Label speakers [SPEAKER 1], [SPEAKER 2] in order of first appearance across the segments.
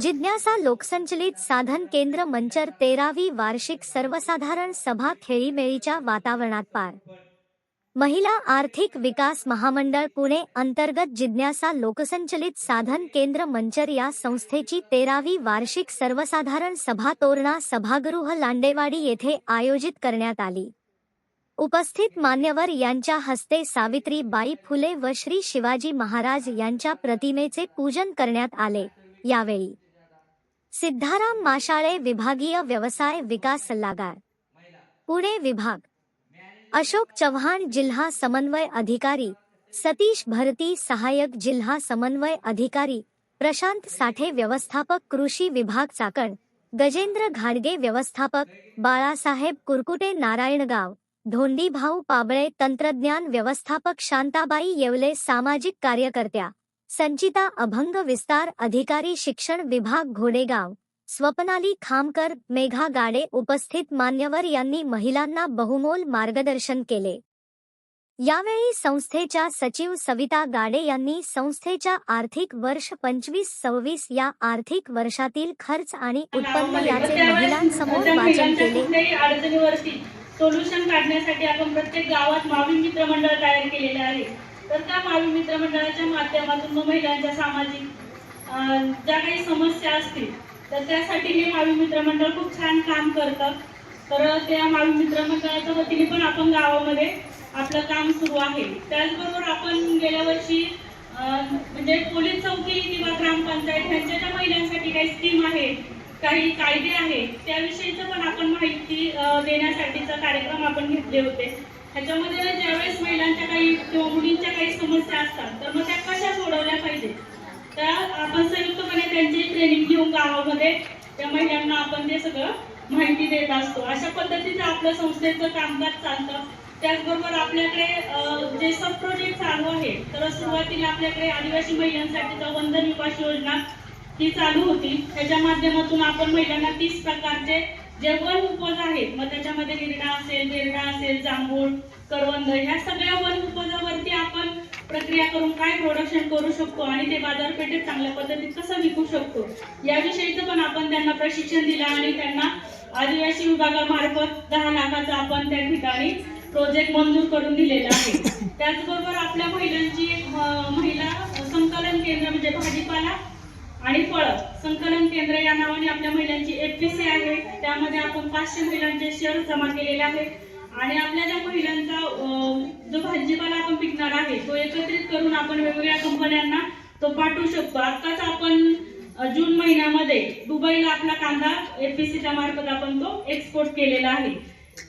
[SPEAKER 1] जिज्ञासा लोकसंचलित साधन केंद्र मंचर 13वी वार्षिक सर्वसाधारण सभा खेळीमेळीच्या वातावरणात पार. महिला आर्थिक विकास महामंडळ पुणे अंतर्गत जिज्ञासा लोकसंचलित साधन केंद्र मंचर या संस्थेची 13वी वार्षिक सर्वसाधारण सभा तोरणा सभागृह लांडेवाडी येथे आयोजित करण्यात आली. उपस्थित मान्यवर यांच्या हस्ते सावित्रीबाई फुले व श्री शिवाजी महाराज यांच्या प्रतिमेचे पूजन करण्यात आले. यावेळी सिद्धाराम माशाळे विभागीय व्यवसाय विकास सल्लागार पुणे विभाग, अशोक चव्हाण जिल्हा समन्वय अधिकारी, सतीश भरती सहाय्यक जिल्हा समन्वय अधिकारी, प्रशांत साठे व्यवस्थापक कृषी विभाग चाकण, गजेंद्र घाडगे व्यवस्थापक, बाळासाहेब कुरकुटे नारायणगाव, धोंडीभाऊ पाबळे तंत्रज्ञान व्यवस्थापक, शांताबाई येवले सामाजिक कार्यकर्त्या, संचिता अभंग विस्तार अधिकारी शिक्षण विभाग घोडेगाव, स्वप्नाली खामकर, मेघा गाडे. उपस्थित मान्यवर यांनी महिलांना बहुमोल मार्गदर्शन केले. यावेळी संस्थेच्या सचिव सविता गाडे यांनी संस्थेच्या आर्थिक वर्ष 25-26 या आर्थिक वर्षातील खर्च आणि उत्पन्न याचे महिलांसमोर वाचन केले.
[SPEAKER 2] अडचणीवरती सोल्युशन काढण्यासाठी आपण प्रत्येक गावात मावी मित्र मंडळ तयार केलेले आहे. तर त्या मावी मित्र मंडळाच्या माध्यमातून महिलांच्या सामाजिक ज्या काही समस्या असतील तर त्यासाठी हे मावी मित्र मंडळ खूप छान काम करतं. तर त्या मावी मित्र मंडळाच्या वतीने पण आपण गावामध्ये आपलं काम सुरू आहे. त्याचबरोबर आपण गेल्या वर्षी म्हणजे पोलीस चौकी किंवा ग्रामपंचायत यांच्या ज्या महिलांसाठी काही स्कीम आहे, काही कायदे आहेत, त्याविषयीचं पण आपण माहिती देण्यासाठीचा कार्यक्रम आपण घेतले होते. ह्याच्यामध्ये ज्यावेळेस महिलांच्या काही किंवा मुलींच्या काही समस्या असतात तर मग त्या कशा सोडवल्या पाहिजे, त्या आपण संयुक्तपणे त्यांची ट्रेनिंग घेऊन गावामध्ये त्या महिलांना आपण ते सगळं माहिती देत असतो. अशा पद्धतीचं आपल्या संस्थेचं कामकाज चालतं. त्याचबरोबर आपल्याकडे जे सब प्रोजेक्ट चालू आहे, तर सुरुवातीला आपल्याकडे आदिवासी महिलांसाठीचा वंदन विकास योजना ही चालू होती. त्याच्या माध्यमातून आपण महिलांना 30 प्रकारचे जे वन उपज आहेत, मग त्याच्यामध्ये हिरडा असेल, बेरडा असेल, जांभूळ, करवंद, ह्या सगळ्या वन उपजावरती आपण प्रक्रिया करून काय प्रोडक्शन करू शकतो आणि ते बाजारपेठेत चांगल्या पद्धतीत कसं विकू शकतो याविषयीचं पण आपण त्यांना प्रशिक्षण दिलं आणि त्यांना आदिवासी विभागामार्फत 10 लाखाचा आपण त्या ठिकाणी प्रोजेक्ट मंजूर करून दिलेला आहे. त्याचबरोबर आपल्या महिलांची एक महिला संकलन केंद्र म्हणजे भाजीपाला आणि फळ संकलन केंद्र या नावाने आपल्या महिलांची FPC आहे. त्यामध्ये आपण 500 महिलांचे शेअर जमा केलेले आहेत आणि आपल्या ज्या महिलांचा जो भाजीपाला आपण पिकणार आहे तो एकत्रित करून आपण वेगवेगळ्या कंपन्यांना तो पाठवू शकतो. आताच आपण जून महिन्यामध्ये दुबईला आपला कांदा FPCच्या मार्फत आपण तो एक्सपोर्ट केलेला आहे.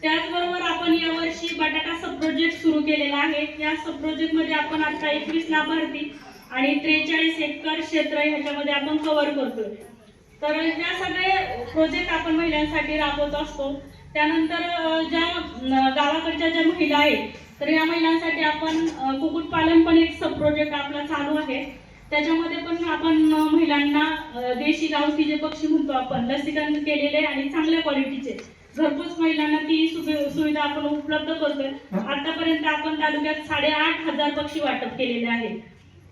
[SPEAKER 2] त्याचबरोबर आपण यावर्षी बटाटा सब प्रोजेक्ट सुरू केलेला आहे. या सब प्रोजेक्ट मध्ये आपण आता 21 लाभार्थी आणि 43 एकर क्षेत्र ह्याच्यामध्ये आपण कव्हर करतोय. तर या सगळे प्रोजेक्ट आपण महिलांसाठी राबवत असतो. त्यानंतर ज्या गावाकडच्या ज्या महिला आहेत तर या महिलांसाठी आपण कुक्कुटपालन पण एक सब प्रोजेक्ट आपला चालू आहे. त्याच्यामध्ये पण आपण महिलांना देशी गावठी जे पक्षी म्हणतो आपण लसीकरण केलेले आणि चांगल्या क्वालिटीचे घरपोच महिलांना ती सुविधा आपण उपलब्ध करतोय. आतापर्यंत आपण तालुक्यात 8,500 पक्षी वाटप केलेले आहेत.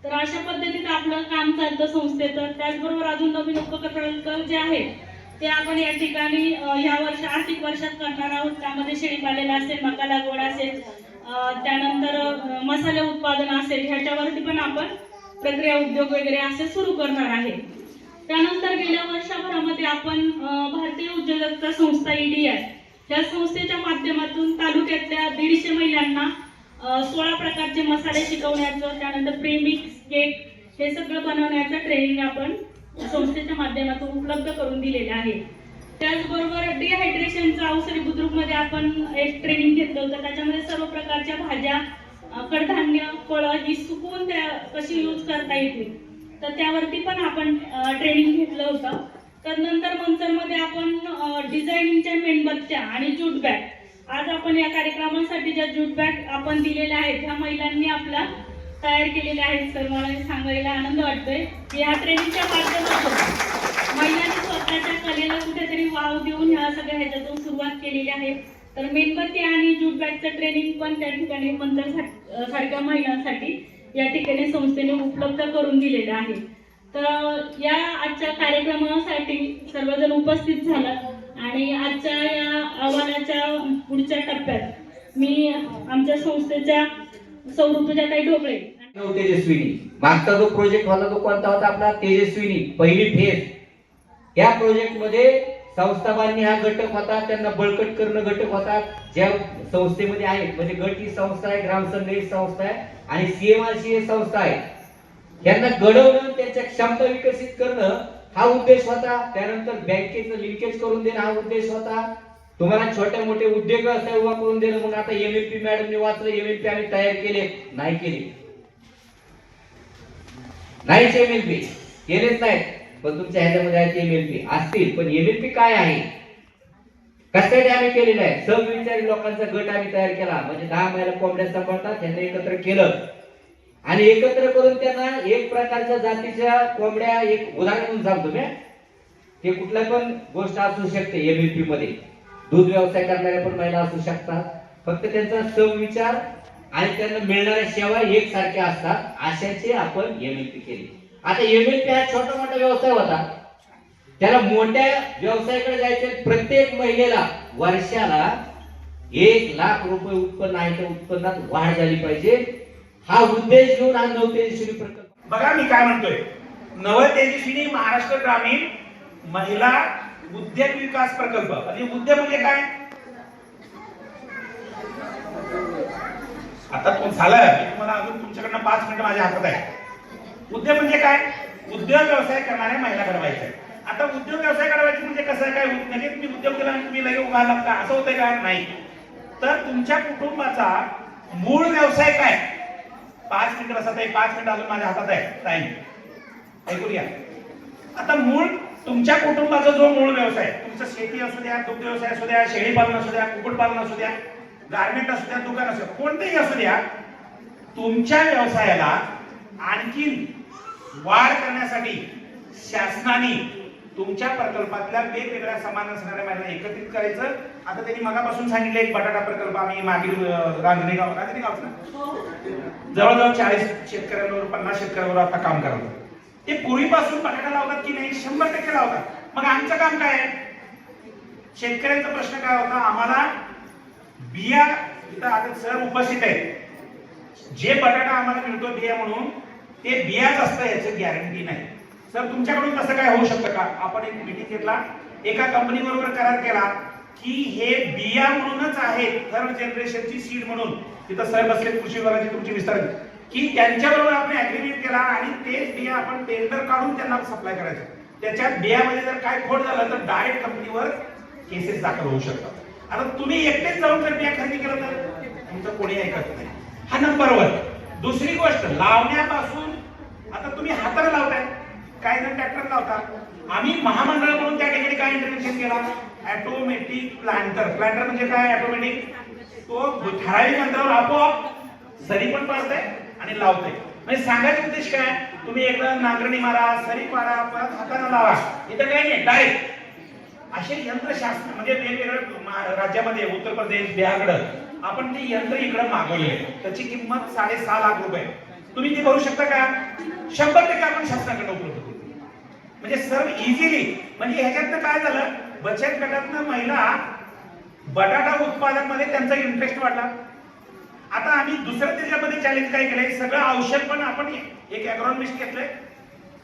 [SPEAKER 2] तर अशा पद्धतीने आपलं काम चालतं संस्थेचं. त्याचबरोबर अजून नवीन उपक्रम जे आहेत ते आपण या ठिकाणी ह्या वर्ष आर्थिक वर्षात करणार आहोत. त्यामध्ये शेळीपालन असेल, मका लागवड असेल, त्यानंतर मसाले उत्पादन असेल, ह्याच्यावरती पण आपण प्रक्रिया उद्योग वगैरे असे सुरू करणार आहे. त्यानंतर गेल्या वर्षभरामध्ये आपण भारतीय उद्योजकता संस्था EDI या संस्थेच्या माध्यमातून तालुक्यातल्या 150 महिलांना 16 प्रकारचे मसाले शिकवण्याचं, त्यानंतर प्रेमिक्स, केक हे सगळं बनवण्याचं ट्रेनिंग आपण संस्थेच्या माध्यमातून उपलब्ध करून दिलेले आहे. त्याचबरोबर डिहायड्रेशनचं औषधी बुद्रुकमध्ये आपण एक ट्रेनिंग घेतलं होतं. त्याच्यामध्ये सर्व प्रकारच्या भाज्या, कडधान्य, फळं ही सुकवून त्या कशी यूज करता येतील तर त्यावरती पण आपण ट्रेनिंग घेतलं होतं. त्यानंतर मंचरमध्ये आपण डिझायनिंगच्या मेणबत्त्या आणि ज्यूट बॅग, आज आपण या कार्यक्रमासाठी ज्या ज्यूट बॅग आपण दिलेल्या आहेत ह्या महिलांनी आपला तयार केलेल्या आहेत. तर मला सांगायला आनंद वाटतोय की ह्या ट्रेनिंगच्या माध्यमातून महिलांनी स्वतःच्या कलेला कुठेतरी वाव देऊन ह्या सगळ्या ह्याच्यातून सुरुवात केलेली आहे. तर मेणबत्ती आणि ज्यूट बॅगचं ट्रेनिंग पण त्या ठिकाणी मंचर सारख्या महिलांसाठी या ठिकाणी संस्थेने उपलब्ध करून दिलेलं आहे. तर या आजच्या कार्यक्रमासाठी सर्वजण उपस्थित झालात आणि आजच्या या आव्हानाच्या पुढच्या टप्प्यात मी आमच्या संस्थेच्या सौ ऋतुजाताई ढोबळे
[SPEAKER 3] तेजस्विनी मागचा जो प्रोजेक्ट होता तो कोणता होता आपला तेजस्विनी पहिली फेज। या प्रोजेक्ट मध्ये संस्थाबांनी हा घटक होता, त्यांना बळकट करणं घटक होता ज्या संस्थेमध्ये आहे, म्हणजे गट ही संस्था आहे, ग्रामसंघ ही संस्था आहे आणि सीएमआरसी ही संस्था आहे। यांना घडवणं, त्यांच्या क्षमता विकसित करणं हा उद्देश होता। त्यानंतर बँकेचं लिंकेज करून देणं हा उद्देश होता। तुम्हाला छोटे मोठे उद्योग व्यवसाय उभा करून देणं म्हणून आता एमएलपी मॅडमने वाचलं, एमएलपी आम्ही तयार केले नाही नाहीच एमएलपी केलेच नाहीत, पण तुमच्या ह्याच्यामध्ये आहे एमएलपी असतील, पण एमएलपी काय आहे कशासाठी आम्ही केलेलं आहे? समविचारी लोकांचा गट आम्ही तयार केला, म्हणजे 10 महिला कोंबड्या सांभाळतात त्यांना एकत्र केलं आणि एकत्र करून त्यांना एक प्रकारच्या जातीच्या कोंबड्या, एक उदाहरण म्हणून सांगतो मी, ते कुठल्या पण गोष्ट असू शकते एमएलपी मध्ये, दूध व्यवसाय करणाऱ्या पण महिला असू शकतात, फक्त त्यांचा समविचार आणि त्यांना मिळणाऱ्या सेवा एकसारख्या असतात, अशाचे आपण एमएलपी केली। आता एमएलपी हा छोटा मोठा व्यवसाय होता, त्याला मोठ्या व्यवसायाकडे जायचे, प्रत्येक महिलेला वर्षाला 1 लाख रुपये उत्पन्न आहे, त्या उत्पन्नात वाढ झाली पाहिजे, हा उद्देश घेऊन हा नवतेजस्विनी प्रकल्प।
[SPEAKER 4] बघा मी काय म्हणतोय, नवतेजस्विनी महाराष्ट्र ग्रामीण महिला उद्योग विकास प्रकल्प। आणि उद्योग म्हणजे काय? आता तो झाला, मी तुम्हाला अजून तुमच्याकडनं 5 मिनिटं माझ्या हातात आहे। उद्योग म्हणजे काय? उद्योग व्यवसाय करणाऱ्या महिला घडवायच्या। आता उद्योग व्यवसाय घडवायचे म्हणजे कसं काय? म्हणजे तुम्ही उद्योग केला आणि तुम्ही लगे उभा लागता असं होतंय का? नाही। तर तुमच्या कुटुंबाचा मूळ व्यवसाय काय? 5 मिनिटं बसत आहे, 5 मिनिटं अजून माझ्या हातात आहे टाइम, ऐकून घ्या। आता मूळ तुमच्या कुटुंबाचा जो मूळ व्यवसाय, तुमचं शेती असू द्या, दुग्ध व्यवसाय असू द्या, शेळी पालन असू द्या, कुक्कुट पालन असू द्या, गारमेंट असू द्या, दुकान असू द्या, कोणतेही असू द्या, तुमच्या व्यवसायाला आणखीन वाढ करण्यासाठी शासनाने तुमच्या प्रकल्पातल्या वेगवेगळ्या समान असणाऱ्या महिला एकत्रित करायचं। आता त्यांनी मगापासून सांगितलं एक बटाटा प्रकल्प आम्ही मागील रांजणी गावचं जवळजवळ 40 शेतकऱ्यांवर 50 शेतकऱ्यांवर आता काम करतो। ते पूर्वीपासून बटाटा लावतात की नाही? 100% लावतात। मग आमचं काम काय आहे? शेतकऱ्यांचा प्रश्न काय होता? आम्हाला बिया, इथं आता सर उपस्थित आहेत, जे बटाटा आम्हाला मिळतो बिया म्हणून ते बियाच असतं याची गॅरंटी नाही। सर तुमच्याकडून कसं काय होऊ शकतं का? आपण एक मीटिंग घेतला, एका कंपनी बरोबर करार केला की हे बिया म्हणूनच आहे, थर्ड जनरेशनची सीड म्हणून, तिथं सर बसले कृषी विभागाची तुमची विस्तार, की त्यांच्याबरोबर आपण ऍग्रीमेंट केला आणि तेच बिया आपण टेंडर काढून त्यांना सप्लाय करायचं। त्याच्यात बियामध्ये जर काय खोट झालं तर डायरेक्ट कंपनीवर केसेस दाखल होऊ शकतात। आता तुम्ही एकटेच जाऊन जर बिया खरेदी केलं तर तुमचं कोणी ऐकत नाही, हा नंबर 1। दुसरी गोष्ट, लावण्यापासून आता तुम्ही हाताने लावताय, काही जण ट्रॅक्टर लावतात, आम्ही महामंडळ म्हणून त्या ठिकाणी काय इंटरव्हेन्शन केला? Automatic planter. प्लांटर म्हणजे काय? ऑटोमॅटिक, तो ठराविक अंतरावर आपोआप सरी पण पाडतंय आणि लावतंय। म्हणजे सांगायचा उद्देश काय? तुम्ही एकदा नांगरणी मारा, सरी पाडा, परत हाताने लावा, इथं काही नाही, डायरेक्ट असे यंत्र शास्त्र म्हणजे वेगवेगळ्या राज्यामध्ये, उत्तर प्रदेश, बिहारकडं आपण ते यंत्र इकडे मागवले, त्याची किंमत 6.5 लाख रुपये। तुम्ही ती भरू शकता का? 100% आपण शासनाकडे उपलब्ध करू, म्हणजे सर्व इझिली। म्हणजे ह्याच्यातनं काय झालं, बचत गटातनं महिला बटाटा उत्पादन मध्ये त्यांचा इंटरेस्ट वाढला। आता आम्ही दुसरं त्याच्यामध्ये चॅलेंज काय केलंय, सगळं औषध पण आपण एक ॲग्रोनॉमिस्ट घेतलंय,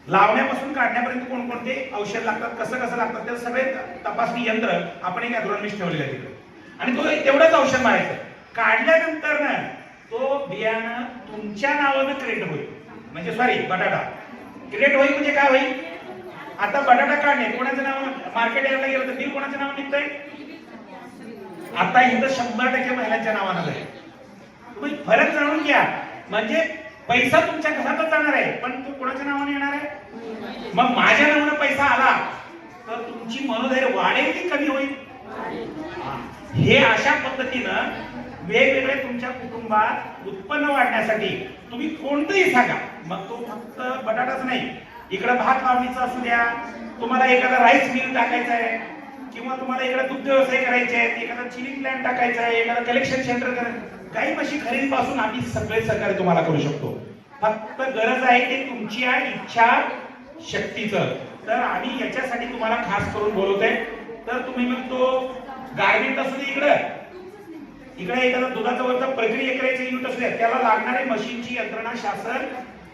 [SPEAKER 4] लावण्यापासून काढण्यापर्यंत कोणकोणते औषध लागतात, कसं लागतात, ते सगळे तपासणी यंत्र आपण एक ॲग्रोनॉमिस्ट ठेवलेलं आहे तिकडे, आणि तो तेवढंच औषध मारायचं। काढल्यानंतर ना तो बियाणं तुमच्या नावानं क्रेडिट होईल, म्हणजे सॉरी बटाटा क्रेडिट होईल म्हणजे काय होईल? आता बटाटा काढणे कोणाचं नाव, मार्केट यायला गेलं तर बिल कोणाच्या नावाने निघतंय? आता इथं 100% महिलांच्या नावानं जाईल। तुम्ही फरक जाणून घ्या, म्हणजे पैसा तुमच्या घरातच जाणार आहे, पण तो कोणाच्या नावाने येणार आहे? मग माझ्या नावानं पैसा आला तर तुमची मनोधैर्य वाढेल की कमी होईल? हे अशा पद्धतीनं वेगवेगळे तुमच्या कुटुंबात उत्पन्न वाढण्यासाठी तुम्ही कोणतंही सांगा, मग तो फक्त बटाटाच नाही, इकडे भात लावणीचा असू द्या, तुम्हाला एखादा राईस मिल टाकायचा आहे, किंवा तुम्हाला इकडे दुग्ध व्यवसाय करायचे आहे, एखादा चिली प्लॅन्ट टाकायचा आहे, एखादा कलेक्शन सेंटर करायचं, गाई म्हशी खरेदीपासून आम्ही सगळे सहकार्य तुम्हाला करू शकतो। फक्त गरज आहे की तुमची इच्छा शक्तीचं. तर आम्ही याच्यासाठी तुम्हाला खास करून बोलवतोय. तर तुम्ही मग तो गार्मेंट असू दे इकडे एखादा दुधाचा वरचा प्रक्रिया करायचं युनिट असू द्या, त्याला लागणारे मशीनची यंत्रणा शासन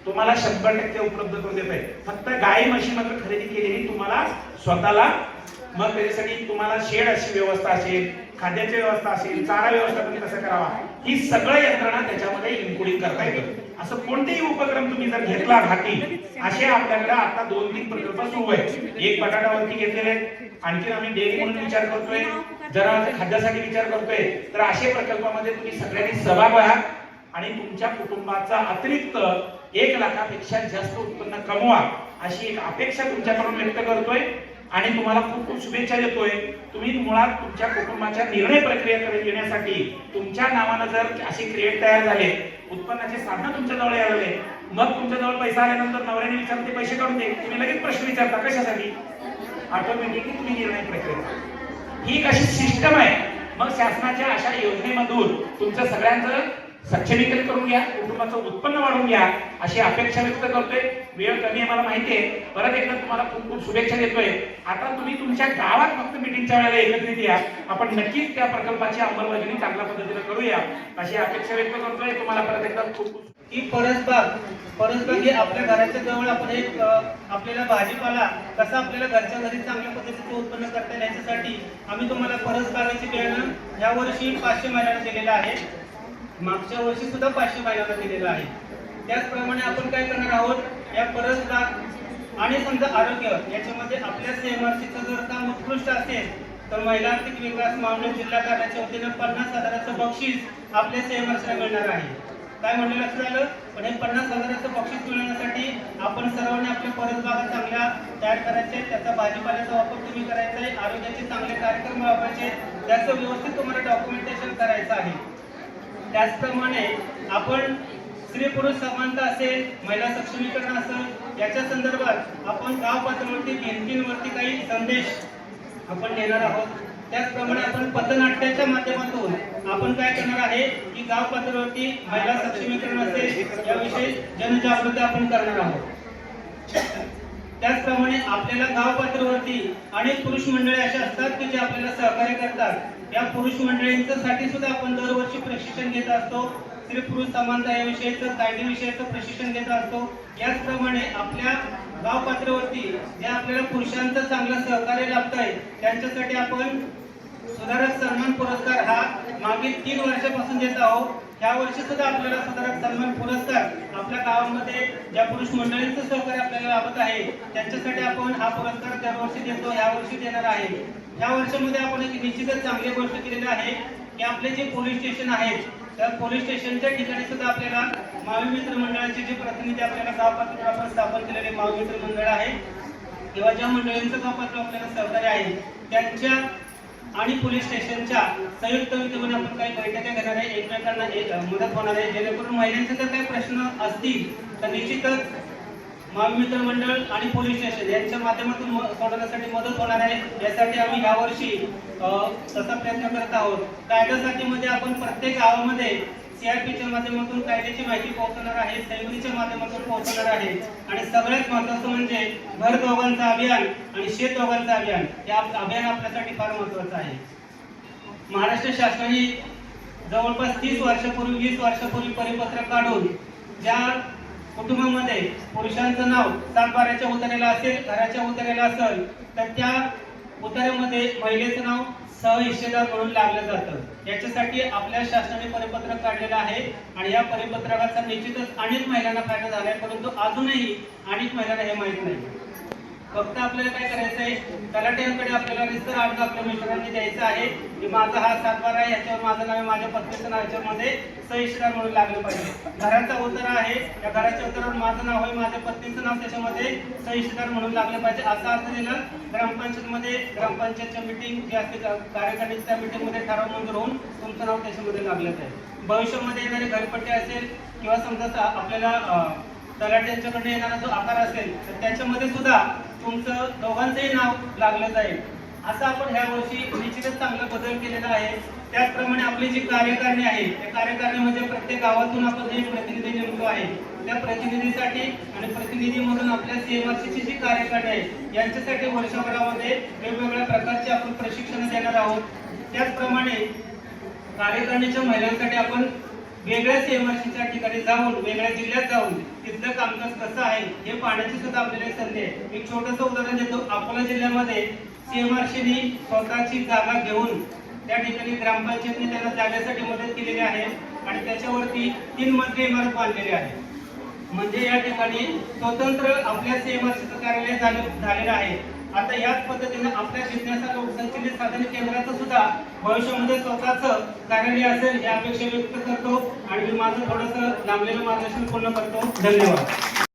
[SPEAKER 4] तुम्हाला 100% उपलब्ध करून देत आहे. फक्त गाई म्हशी मात्र खरेदी केलेली तुम्हाला स्वतःला, मग त्याच्यासाठी तुम्हाला शेड अशी व्यवस्था असेल, खाद्याची व्यवस्था असेल, चारा व्यवस्था तुम्ही कसं करावा, ही सगळं यंत्रणा त्याच्यामध्ये इन्क्लुडिंग करता येतं. असं कोणतेही उपक्रम तुम्ही जर घेतला हाती, असे आपल्याकडे आता 2-3 प्रकल्प सुरू आहेत. एक बटाटावरती घेतलेले, आणखी आम्ही डेअरी म्हणून विचार करतोय, जनावरांच्या खाद्यासाठी विचार करतोय. तर अशा प्रकल्पामध्ये तुम्ही सगळ्यांनी सहभाग व्हा आणि तुमच्या कुटुंबाचा अतिरिक्त 1 लाखापेक्षा जास्त उत्पन्न कमवा, अशी एक अपेक्षा तुमच्याकडून व्यक्त करतोय आणि तुम्हाला खूप खूप शुभेच्छा देतोय. तुम्ही मुळात तुमच्या कुटुंबाच्या निर्णय प्रक्रिया येण्यासाठी तुमच्या नावानं जर असे क्रिएट तयार झाले, उत्पन्नाचे साधन तुमच्या जवळ आले, मग तुमच्या जवळ पैसा आल्यानंतर नवऱ्याने विचारते पैसे काढून दे, तुम्ही लगेच प्रश्न विचारता कशासाठी, ऑटोमॅटिकली तुम्ही निर्णय प्रक्रिया, ही कशी सिस्टम आहे. मग शासनाच्या अशा योजनेमधून तुमचं सगळ्यांचं सक्षमीकरण करून घ्या, कुटुंबाचं उत्पन्न वाढवून घ्या, अशी अपेक्षा व्यक्त करतोय. वेळ कमी आहे मला माहिती आहे, परत एकदा तुम्हाला खूप खूप शुभेच्छा देतोय. आता तुम्ही तुमच्या गावात फक्त मीटिंगच्या वेळेला एकत्रित या, आपण नक्कीच त्या प्रकल्पाची अंमलबजावणी चांगल्या पद्धतीने करूया, अशी अपेक्षा व्यक्त करतोय. तुम्हाला परत एकदा खूप खूप.
[SPEAKER 5] ही परसबाग ही आपल्या घराच्या जवळ आपण एक आपल्याला भाजीपाला कसा आपल्याला घरच्या घरी चांगल्या पद्धतीचं उत्पन्न करता येईल याच्यासाठी आम्ही तुम्हाला परसबागाची बियाणं या वर्षी 500 महिन्याला दिलेलं आहे. मागच्या वर्षी सुद्धा 500 महिन्याला दिलेलं आहे. त्याचप्रमाणे आपण काय करणार आहोत, या परसबाग आणि समजा आरोग्य याच्यामध्ये आपल्या CMRCचं जर काम उत्कृष्ट असेल तर महिला आर्थिक विकास महामंडळ जिल्हा कार्याच्या वतीनं 50,000चं बक्षीस आपल्या CMRCला मिळणार आहे. काय म्हणलं लक्षात आलं, पण हे 50,000चं बक्षीस मिळवण्यासाठी आपण सर्वांनी आपल्या परसबागा चांगल्या तयार करायचे, त्याचा भाजीपाल्याचा वापर तुम्ही करायचा आहे, आरोग्याचे चांगले कार्यक्रम राबवायचे, त्याचं व्यवस्थित तुम्हाला डॉक्युमेंटेशन करायचं आहे. त्याचप्रमाणे आपण स्त्री पुरुष समानता असेल, महिला सक्षमीकरण असेल, याच्या संदर्भात आपण गाव पातळीवरती भिंतींवरती काही संदेश आपण देणार आहोत. त्याचप्रमाणे आपण पथनाट्याच्या माध्यमातून आपण काय करणार आहे की गाव पातळीवरती महिला सक्षमीकरण असेल याविषयी जनजागृती आपण करणार आहोत. त्याचप्रमाणे आपल्याला गाव पातळीवरती अनेक पुरुष मंडळी अशा असतात की जे आपल्याला सहकार्य करतात. या पुरुष मंडळींसाठी सुद्धा आपण दरवर्षी प्रशिक्षण घेत असतो. स्त्री पुरुष समानता याविषयीचं कायदेविषयीचं प्रशिक्षण घेत असतो. याचप्रमाणे आपल्या गाव पातळीवरती जे आपल्याला पुरुषांचं चांगलं सहकार्य लाभत आहे त्यांच्यासाठी आपण सुधारक सन्मान पुरस्कार हा मागील 3 वर्षापासून देत आहोत. या वर्षी सुद्धा आपल्याला सुधारक सन्मान पुरस्कार आपल्या गावामध्ये ज्या पुरुष मंडळींचं सहकार्य आपल्याला लाभत आहे त्यांच्यासाठी आपण हा पुरस्कार दरवर्षी देतो, या वर्षी देणार आहे. या वर्षामध्ये आपण एक निश्चितच चांगली गोष्ट केलेली आहे की आपले जे पोलीस स्टेशन आहेत त्या पोलीस स्टेशनच्या ठिकाणी सुद्धा आपल्याला मावळ मित्र मंडळाचे जे प्रतिनिधी आपल्याला गाव पातळीवर आपण स्थापन केलेले मावळ मित्र मंडळ आहे किंवा ज्या मंडळींचं गाव पातळीवर आपल्याला सहकार्य आहे त्यांच्या आणि पोलीस स्टेशनच्या संयुक्त विद्यमाने आपण काही बैठका घेणार आहे, एकमेकांना मदत होणार आहे, जेणेकरून महिलांचे जर काही प्रश्न असतील तर निश्चितच मावळ मित्र मंडळ आणि पोलीस स्टेशन यांच्या माध्यमातून सोडवण्यासाठी मदत होणार आहे. यासाठी आम्ही यावर्षी तसा प्रयत्न करत आहोत. कायद्यासाठी मध्ये आपण प्रत्येक गावामध्ये CRPच्या माध्यमातून कायद्याची माहिती पोहोचवणार आहे, सैनिकीच्या माध्यमातून पोहोचवणार आहे आणि सगळ्यात महत्त्वाचं म्हणजे घर दोघांचं अभियान आणि शेत दोघांचं अभियान, हे अभियान आपल्यासाठी फार महत्त्वाचं आहे. महाराष्ट्र शासनाने जवळपास 30 वर्षापूर्वी 20 वर्षापूर्वी परिपत्रक काढून ज्या कुटुंबामध्ये पुरुषांचं नाव 7-12च्या उतार्याला असेल, घराच्या उतार्याला असेल तर त्या उतार्यामध्ये महिलेचं नाव सहहिस्सेदार म्हणून लागलं जातं. याच्यासाठी आपल्या शासनाने परिपत्रक काढलेलं आहे आणि या परिपत्रकाचा निश्चितच अनेक महिलांना फायदा झाला आहे, परंतु अजूनही अनेक महिलांना हे माहीत नाही. फक्त आपल्याला काय करायचं आहे, तलाठ्यांकडे आपल्याला रिस्तर अर्ज आपल्या मिस्टरांनी द्यायचा आहे की माझा हा 7-12 आहे, याच्यावर माझं नाव आहे, माझ्या पत्नीचं नाव याच्यामध्ये सहहिस्सेदार म्हणून लागलं पाहिजे. घराचा उतारा आहे, त्या घराच्या उतारावर माझं नाव आहे, माझ्या पत्नीचं नाव त्याच्यामध्ये सहहिस्सेदार म्हणून लागलं पाहिजे. असा अर्ज दिला ग्रामपंचायतमध्ये, ग्रामपंचायतच्या मीटिंग जी असते कार्यकारिणीच्या त्या मीटिंगमध्ये ठराव मंजूर होऊन तुमचं नाव त्याच्यामध्ये लागलं आहे. भविष्यामध्ये येणारे घरपट्टी असेल किंवा समजा आपल्याला तलाठ्यांच्याकडे येणारा जो आकार असेल तर त्याच्यामध्ये सुद्धा तुमचं दोघांचंही नाव लागलं जाईल. असं आपण ह्या वर्षी निश्चितच चांगला बदल केलेला आहे. त्याचप्रमाणे आपली जी कार्यकारिणी आहे त्या कार्यकारिणीमध्ये प्रत्येक गावातून आपण एक प्रतिनिधी नेमतो आहे. त्या प्रतिनिधीसाठी आणि प्रतिनिधीमधून आपल्या सीएमआरसीची जी कार्यकारिणी आहे यांच्यासाठी वर्षभरामध्ये वेगवेगळ्या प्रकारचे आपण प्रशिक्षण देणार आहोत. त्याचप्रमाणे कार्यकारिणीच्या महिलांसाठी आपण वेगळ्या सीएमआरसीच्या ठिकाणी जाऊन, वेगळ्या जिल्ह्यात जाऊन तिथलं कामकाज कसं आहे हे पाहण्याची सुद्धा आपल्याला एक संधी आहे. एक छोटंसं उदाहरण देतो. अकोला जिल्ह्यामध्ये सीएमआरसीनी स्वतःची जागा घेऊन त्या ठिकाणी ग्रामपंचायतने त्यांना जागेसाठी मदत केलेली आहे आणि त्याच्यावरती 3 मजली इमारत बांधलेली आहे. म्हणजे या ठिकाणी स्वतंत्र आपल्या सीएमआरसीचं कार्यालय झालेलं आहे. आता याच पद्धतीने आपल्या जिज्ञासा लोकसंचलित साधन केंद्राचं सुद्धा भविष्यामध्ये स्वतःचं कार्यालय असेल ही अपेक्षा व्यक्त करतो आणि मी माझं थोडंसं लांबलेलं मार्गदर्शन पूर्ण करतो. धन्यवाद.